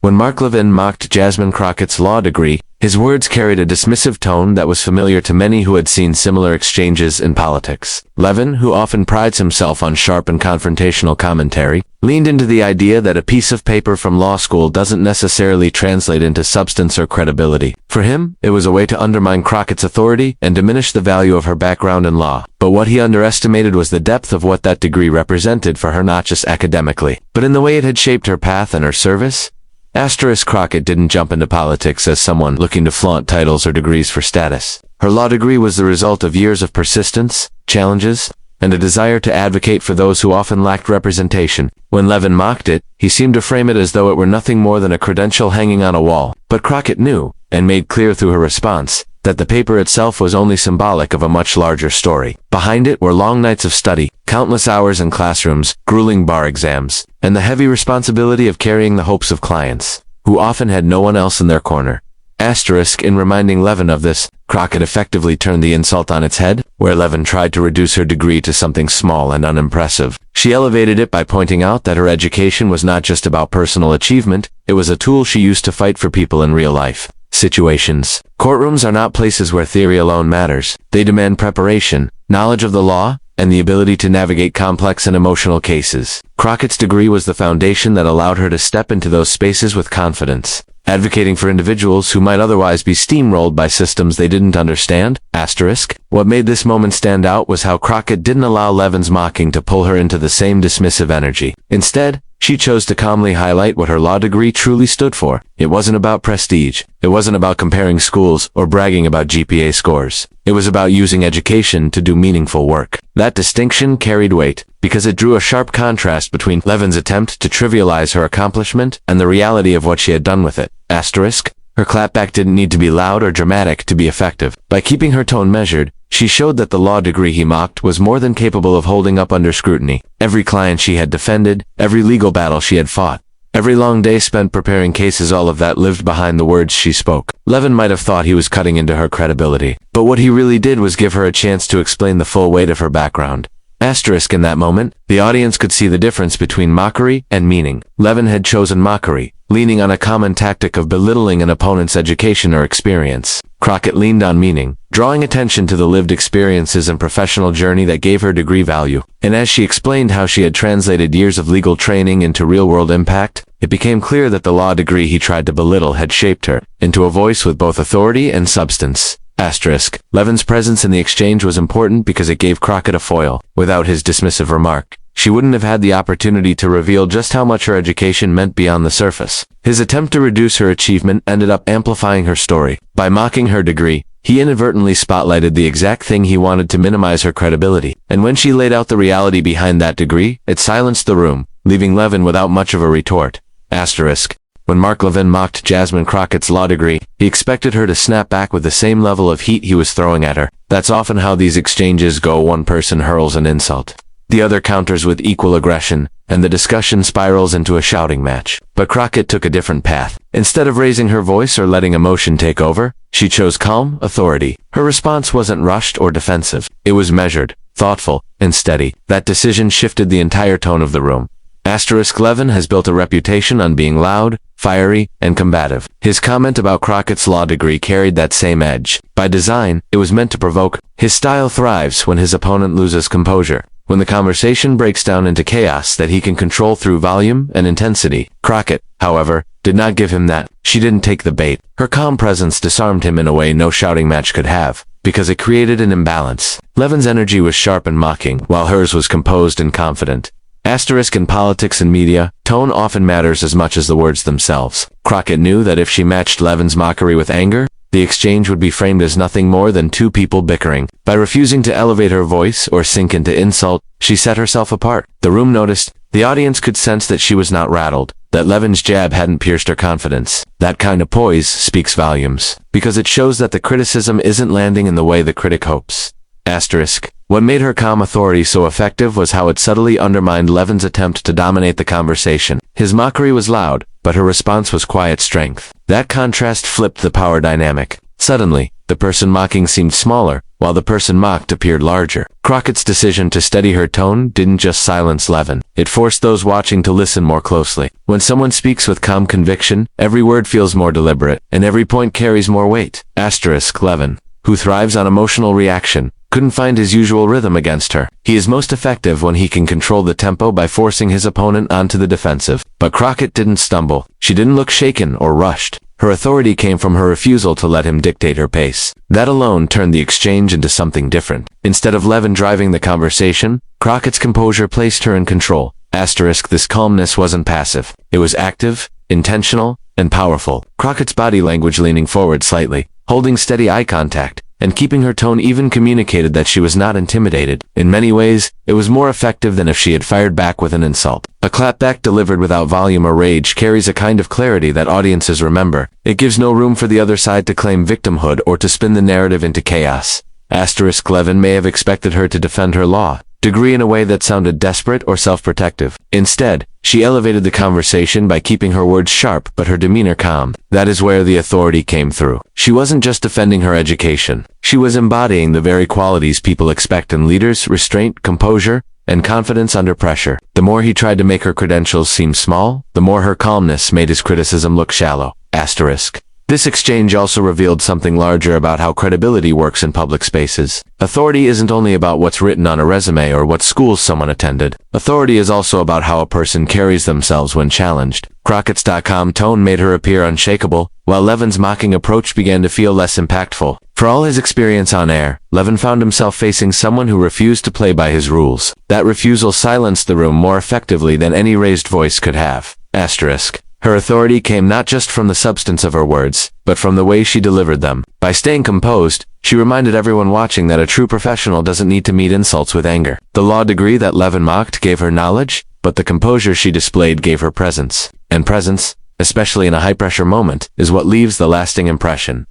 When Mark Levin mocked Jasmine Crockett's law degree, his words carried a dismissive tone that was familiar to many who had seen similar exchanges in politics. Levin, who often prides himself on sharp and confrontational commentary, leaned into the idea that a piece of paper from law school doesn't necessarily translate into substance or credibility. For him, it was a way to undermine Crockett's authority and diminish the value of her background in law. But what he underestimated was the depth of what that degree represented for her, not just academically, but in the way it had shaped her path and her service. Crockett didn't jump into politics as someone looking to flaunt titles or degrees for status. Her law degree was the result of years of persistence, challenges, and a desire to advocate for those who often lacked representation. When Levin mocked it, he seemed to frame it as though it were nothing more than a credential hanging on a wall. But Crockett knew, and made clear through her response, that the paper itself was only symbolic of a much larger story. Behind it were long nights of study, countless hours in classrooms, grueling bar exams, and the heavy responsibility of carrying the hopes of clients, who often had no one else in their corner. In reminding Levin of this, Crockett effectively turned the insult on its head. Where Levin tried to reduce her degree to something small and unimpressive, she elevated it by pointing out that her education was not just about personal achievement, it was a tool she used to fight for people in real life situations. Courtrooms are not places where theory alone matters. They demand preparation, knowledge of the law, and the ability to navigate complex and emotional cases. Crockett's degree was the foundation that allowed her to step into those spaces with confidence, advocating for individuals who might otherwise be steamrolled by systems they didn't understand. What made this moment stand out was how Crockett didn't allow Levin's mocking to pull her into the same dismissive energy. Instead, she chose to calmly highlight what her law degree truly stood for. It wasn't about prestige. It wasn't about comparing schools or bragging about GPA scores. It was about using education to do meaningful work. That distinction carried weight, because it drew a sharp contrast between Levin's attempt to trivialize her accomplishment and the reality of what she had done with it. Her clapback didn't need to be loud or dramatic to be effective. By keeping her tone measured, she showed that the law degree he mocked was more than capable of holding up under scrutiny. Every client she had defended, every legal battle she had fought, every long day spent preparing cases, all of that lived behind the words she spoke. Levin might have thought he was cutting into her credibility, but what he really did was give her a chance to explain the full weight of her background. In that moment, the audience could see the difference between mockery and meaning. Levin had chosen mockery, leaning on a common tactic of belittling an opponent's education or experience. Crockett leaned on meaning, drawing attention to the lived experiences and professional journey that gave her degree value. And as she explained how she had translated years of legal training into real-world impact, it became clear that the law degree he tried to belittle had shaped her into a voice with both authority and substance. Levin's presence in the exchange was important because it gave Crockett a foil. Without his dismissive remark, she wouldn't have had the opportunity to reveal just how much her education meant beyond the surface. His attempt to reduce her achievement ended up amplifying her story. By mocking her degree, he inadvertently spotlighted the exact thing he wanted to minimize her credibility. And when she laid out the reality behind that degree, it silenced the room, leaving Levin without much of a retort. When Mark Levin mocked Jasmine Crockett's law degree, he expected her to snap back with the same level of heat he was throwing at her. That's often how these exchanges go. One person hurls an insult, the other counters with equal aggression, and the discussion spirals into a shouting match. But Crockett took a different path. Instead of raising her voice or letting emotion take over, she chose calm authority. Her response wasn't rushed or defensive. It was measured, thoughtful, and steady. That decision shifted the entire tone of the room. Levin has built a reputation on being loud, fiery, and combative. His comment about Crockett's law degree carried that same edge. By design, it was meant to provoke. His style thrives when his opponent loses composure, when the conversation breaks down into chaos that he can control through volume and intensity. Crockett, however, did not give him that. She didn't take the bait. Her calm presence disarmed him in a way no shouting match could have, because it created an imbalance. Levin's energy was sharp and mocking, while hers was composed and confident. In politics and media, tone often matters as much as the words themselves. Crockett knew that if she matched Levin's mockery with anger, the exchange would be framed as nothing more than two people bickering. By refusing to elevate her voice or sink into insult, she set herself apart. The room noticed. The audience could sense that she was not rattled, that Levin's jab hadn't pierced her confidence. That kind of poise speaks volumes, because it shows that the criticism isn't landing in the way the critic hopes. What made her calm authority so effective was how it subtly undermined Levin's attempt to dominate the conversation. His mockery was loud, but her response was quiet strength. That contrast flipped the power dynamic. Suddenly, the person mocking seemed smaller, while the person mocked appeared larger. Crockett's decision to steady her tone didn't just silence Levin. It forced those watching to listen more closely. When someone speaks with calm conviction, every word feels more deliberate, and every point carries more weight. Levin, who thrives on emotional reaction, couldn't find his usual rhythm against her. He is most effective when he can control the tempo by forcing his opponent onto the defensive. But Crockett didn't stumble. She didn't look shaken or rushed. Her authority came from her refusal to let him dictate her pace. That alone turned the exchange into something different. Instead of Levin driving the conversation, Crockett's composure placed her in control. This calmness wasn't passive. It was active, intentional, and powerful. Crockett's body language leaning forward slightly, holding steady eye contact, and keeping her tone even communicated that she was not intimidated. In many ways, it was more effective than if she had fired back with an insult. A clapback delivered without volume or rage carries a kind of clarity that audiences remember. It gives no room for the other side to claim victimhood or to spin the narrative into chaos. Levin may have expected her to defend her law degree in a way that sounded desperate or self-protective. Instead, she elevated the conversation by keeping her words sharp but her demeanor calm. That is where the authority came through. She wasn't just defending her education. She was embodying the very qualities people expect in leaders: restraint, composure, and confidence under pressure. The more he tried to make her credentials seem small, the more her calmness made his criticism look shallow. This exchange also revealed something larger about how credibility works in public spaces. Authority isn't only about what's written on a resume or what schools someone attended. Authority is also about how a person carries themselves when challenged. Crockett's calm tone made her appear unshakable, while Levin's mocking approach began to feel less impactful. For all his experience on air, Levin found himself facing someone who refused to play by his rules. That refusal silenced the room more effectively than any raised voice could have. Her authority came not just from the substance of her words, but from the way she delivered them. By staying composed, she reminded everyone watching that a true professional doesn't need to meet insults with anger. The law degree that Levin mocked gave her knowledge, but the composure she displayed gave her presence. And presence, especially in a high-pressure moment, is what leaves the lasting impression.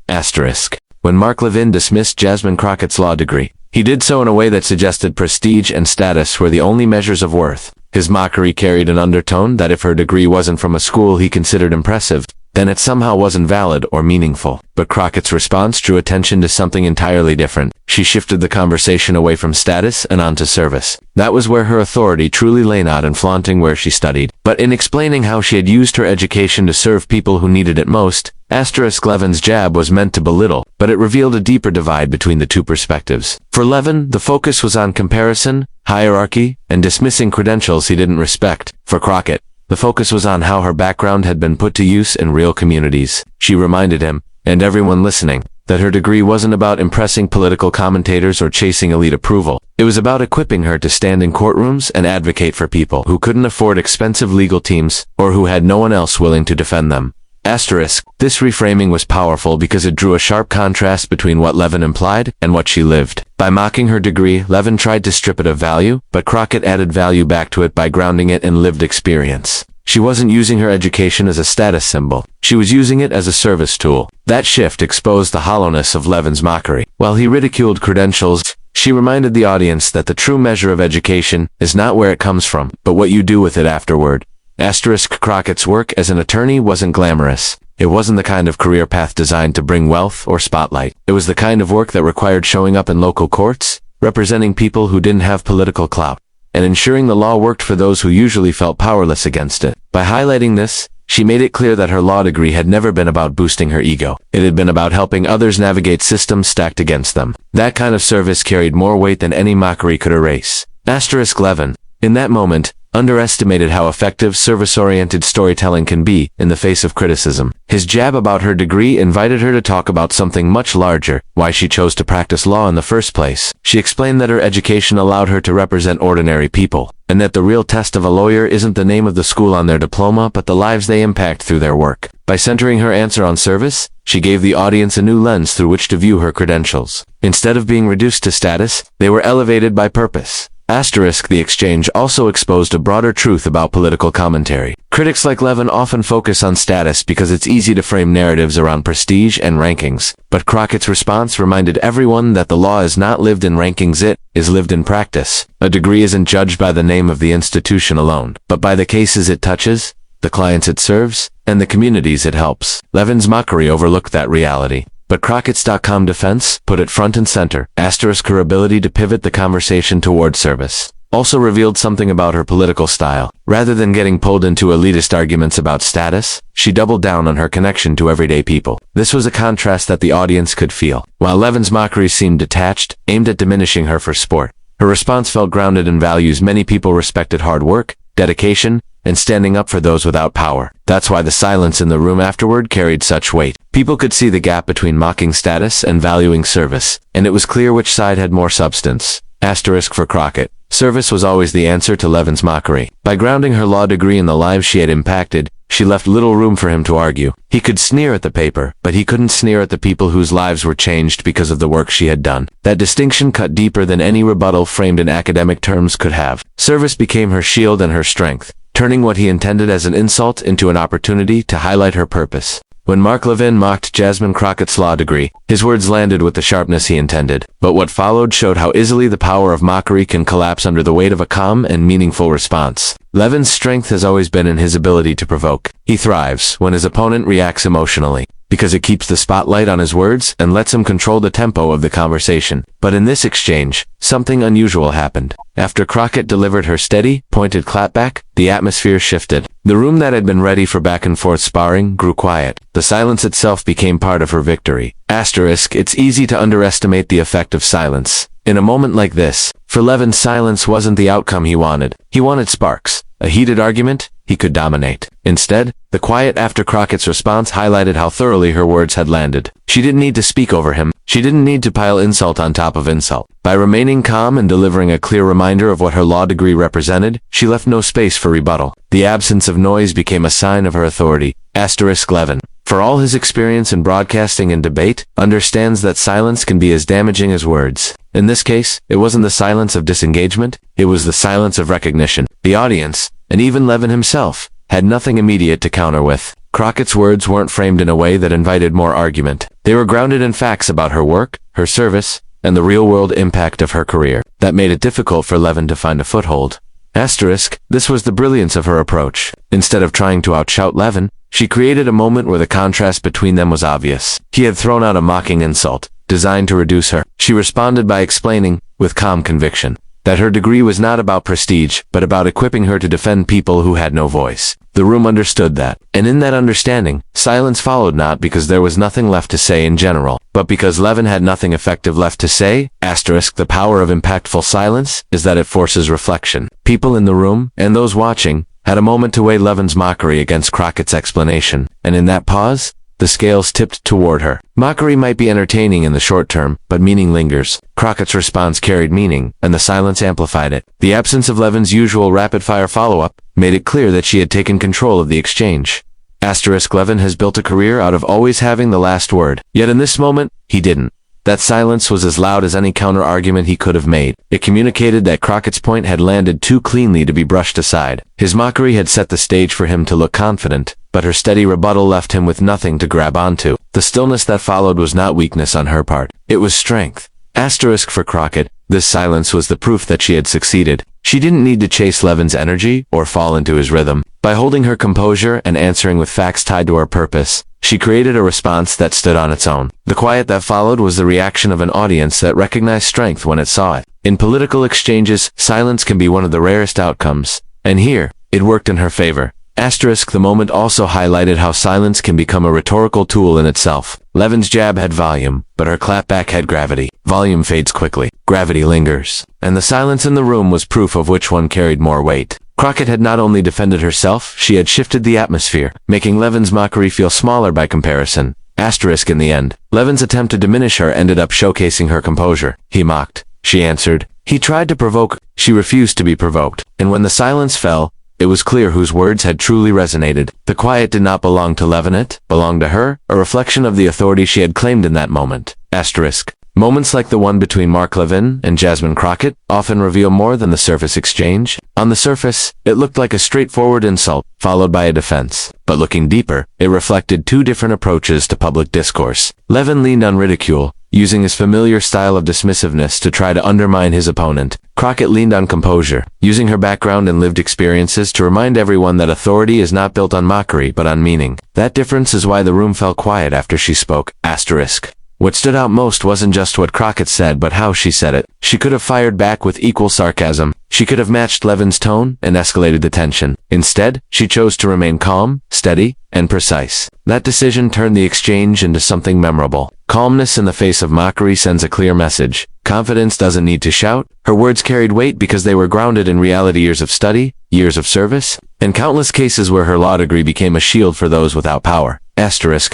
When Mark Levin dismissed Jasmine Crockett's law degree, he did so in a way that suggested prestige and status were the only measures of worth. His mockery carried an undertone that if her degree wasn't from a school he considered impressive, then it somehow wasn't valid or meaningful. But Crockett's response drew attention to something entirely different. She shifted the conversation away from status and onto service. That was where her authority truly lay, not in flaunting where she studied, but in explaining how she had used her education to serve people who needed it most. Levin's jab was meant to belittle, but it revealed a deeper divide between the two perspectives. For Levin, the focus was on comparison, hierarchy, and dismissing credentials he didn't respect. For Crockett, the focus was on how her background had been put to use in real communities. She reminded him, and everyone listening, that her degree wasn't about impressing political commentators or chasing elite approval. It was about equipping her to stand in courtrooms and advocate for people who couldn't afford expensive legal teams or who had no one else willing to defend them. This reframing was powerful because it drew a sharp contrast between what Levin implied and what she lived. By mocking her degree, Levin tried to strip it of value, but Crockett added value back to it by grounding it in lived experience. She wasn't using her education as a status symbol. She was using it as a service tool. That shift exposed the hollowness of Levin's mockery. While he ridiculed credentials, she reminded the audience that the true measure of education is not where it comes from, but what you do with it afterward. Crockett's work as an attorney wasn't glamorous. It wasn't the kind of career path designed to bring wealth or spotlight. It was the kind of work that required showing up in local courts, representing people who didn't have political clout, and ensuring the law worked for those who usually felt powerless against it. By highlighting this, she made it clear that her law degree had never been about boosting her ego. It had been about helping others navigate systems stacked against them. That kind of service carried more weight than any mockery could erase. Levin, in that moment, underestimated how effective service-oriented storytelling can be in the face of criticism. His jab about her degree invited her to talk about something much larger: why she chose to practice law in the first place. She explained that her education allowed her to represent ordinary people, and that the real test of a lawyer isn't the name of the school on their diploma but the lives they impact through their work. By centering her answer on service, she gave the audience a new lens through which to view her credentials. Instead of being reduced to status, they were elevated by purpose. The exchange also exposed a broader truth about political commentary. Critics like Levin often focus on status because it's easy to frame narratives around prestige and rankings, but Crockett's response reminded everyone that the law is not lived in rankings, it is lived in practice. A degree isn't judged by the name of the institution alone, but by the cases it touches, the clients it serves, and the communities it helps. Levin's mockery overlooked that reality. but Crockett's calm defense put it front and center. Asterisk her ability to pivot the conversation toward service also revealed something about her political style. Rather than getting pulled into elitist arguments about status, she doubled down on her connection to everyday people. This was a contrast that the audience could feel. While Levin's mockery seemed detached, aimed at diminishing her for sport, her response felt grounded in values many people respected: hard work, dedication, and standing up for those without power. That's why the silence in the room afterward carried such weight. People could see the gap between mocking status and valuing service, and it was clear which side had more substance. Asterisk for Crockett. Service was always the answer to Levin's mockery. By grounding her law degree in the lives she had impacted, she left little room for him to argue. He could sneer at the paper, but he couldn't sneer at the people whose lives were changed because of the work she had done. That distinction cut deeper than any rebuttal framed in academic terms could have. Service became her shield and her strength, turning what he intended as an insult into an opportunity to highlight her purpose. When Mark Levin mocked Jasmine Crockett's law degree, his words landed with the sharpness he intended. But what followed showed how easily the power of mockery can collapse under the weight of a calm and meaningful response. Levin's strength has always been in his ability to provoke. He thrives when his opponent reacts emotionally, because it keeps the spotlight on his words and lets him control the tempo of the conversation. But in this exchange, something unusual happened. After Crockett delivered her steady, pointed clapback, the atmosphere shifted. The room that had been ready for back-and-forth sparring grew quiet. The silence itself became part of her victory. Asterisk, it's easy to underestimate the effect of silence. In a moment like this, for Levin, silence wasn't the outcome he wanted. He wanted sparks. A heated argument he could dominate. Instead, the quiet after Crockett's response highlighted how thoroughly her words had landed. She didn't need to speak over him. She didn't need to pile insult on top of insult. By remaining calm and delivering a clear reminder of what her law degree represented, she left no space for rebuttal. The absence of noise became a sign of her authority. Asterisk Levin, for all his experience in broadcasting and debate, understands that silence can be as damaging as words. In this case, it wasn't the silence of disengagement, it was the silence of recognition. The audience, and even Levin himself, had nothing immediate to counter with. Crockett's words weren't framed in a way that invited more argument. They were grounded in facts about her work, her service, and the real-world impact of her career. That made it difficult for Levin to find a foothold. Asterisk, this was the brilliance of her approach. Instead of trying to outshout Levin, she created a moment where the contrast between them was obvious. He had thrown out a mocking insult, designed to reduce her. She responded by explaining, with calm conviction, that her degree was not about prestige, but about equipping her to defend people who had no voice. The room understood that, and in that understanding, silence followed, not because there was nothing left to say in general, but because Levin had nothing effective left to say. Asterisk, the power of impactful silence is that it forces reflection. People in the room, and those watching, had a moment to weigh Levin's mockery against Crockett's explanation, and in that pause, the scales tipped toward her. Mockery might be entertaining in the short term, but meaning lingers. Crockett's response carried meaning, and the silence amplified it. The absence of Levin's usual rapid-fire follow-up made it clear that she had taken control of the exchange. Asterisk, Levin has built a career out of always having the last word. Yet in this moment, he didn't. That silence was as loud as any counter-argument he could have made. It communicated that Crockett's point had landed too cleanly to be brushed aside. His mockery had set the stage for him to look confident, but her steady rebuttal left him with nothing to grab onto. The stillness that followed was not weakness on her part. It was strength. Asterisk for Crockett, this silence was the proof that she had succeeded. She didn't need to chase Levin's energy or fall into his rhythm. By holding her composure and answering with facts tied to her purpose, she created a response that stood on its own. The quiet that followed was the reaction of an audience that recognized strength when it saw it. In political exchanges, silence can be one of the rarest outcomes, and here, it worked in her favor. Asterisk, the moment also highlighted how silence can become a rhetorical tool in itself. Levin's jab had volume, but her clapback had gravity. Volume fades quickly. Gravity lingers. And the silence in the room was proof of which one carried more weight. Crockett had not only defended herself, she had shifted the atmosphere, making Levin's mockery feel smaller by comparison. Asterisk, in the end, Levin's attempt to diminish her ended up showcasing her composure. He mocked. She answered. He tried to provoke. She refused to be provoked. And when the silence fell, it was clear whose words had truly resonated. The quiet did not belong to Levin, it belonged to her, a reflection of the authority she had claimed in that moment. Asterisk. Moments like the one between Mark Levin and Jasmine Crockett often reveal more than the surface exchange. On the surface, it looked like a straightforward insult, followed by a defense. But looking deeper, it reflected two different approaches to public discourse. Levin leaned on ridicule, using his familiar style of dismissiveness to try to undermine his opponent. Crockett leaned on composure, using her background and lived experiences to remind everyone that authority is not built on mockery but on meaning. That difference is why the room fell quiet after she spoke. Asterisk. What stood out most wasn't just what Crockett said but how she said it. She could have fired back with equal sarcasm. She could have matched Levin's tone and escalated the tension. Instead, she chose to remain calm, steady, and precise. That decision turned the exchange into something memorable. Calmness in the face of mockery sends a clear message. Confidence doesn't need to shout. Her words carried weight because they were grounded in reality, years of study, years of service, and countless cases where her law degree became a shield for those without power.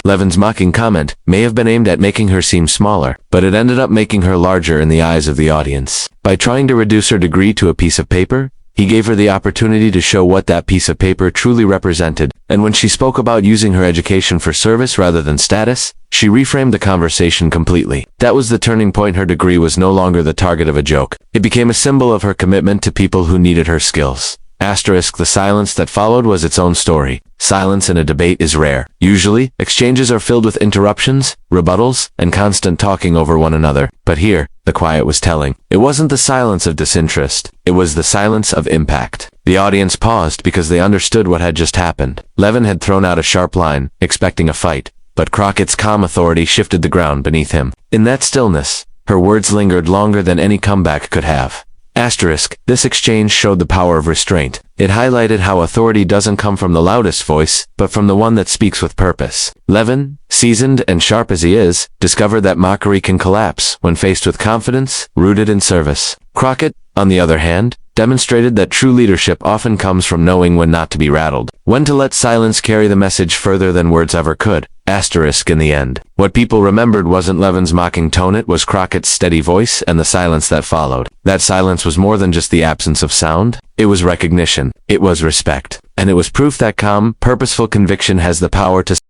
Levin's mocking comment may have been aimed at making her seem smaller, but it ended up making her larger in the eyes of the audience. By trying to reduce her degree to a piece of paper, he gave her the opportunity to show what that piece of paper truly represented, and when she spoke about using her education for service rather than status, she reframed the conversation completely. That was the turning point. Her degree was no longer the target of a joke. It became a symbol of her commitment to people who needed her skills. The silence that followed was its own story. Silence in a debate is rare. Usually, exchanges are filled with interruptions, rebuttals, and constant talking over one another. But here, the quiet was telling. It wasn't the silence of disinterest. It was the silence of impact. The audience paused because they understood what had just happened. Levin had thrown out a sharp line, expecting a fight, but Crockett's calm authority shifted the ground beneath him. In that stillness, her words lingered longer than any comeback could have. This exchange showed the power of restraint. It highlighted how authority doesn't come from the loudest voice, but from the one that speaks with purpose. Levin, seasoned and sharp as he is, discovered that mockery can collapse when faced with confidence, rooted in service. Crockett, on the other hand, demonstrated that true leadership often comes from knowing when not to be rattled, when to let silence carry the message further than words ever could. In the end, what people remembered wasn't Levin's mocking tone, it was Crockett's steady voice and the silence that followed. That silence was more than just the absence of sound. It was recognition. It was respect. And it was proof that calm, purposeful conviction has the power to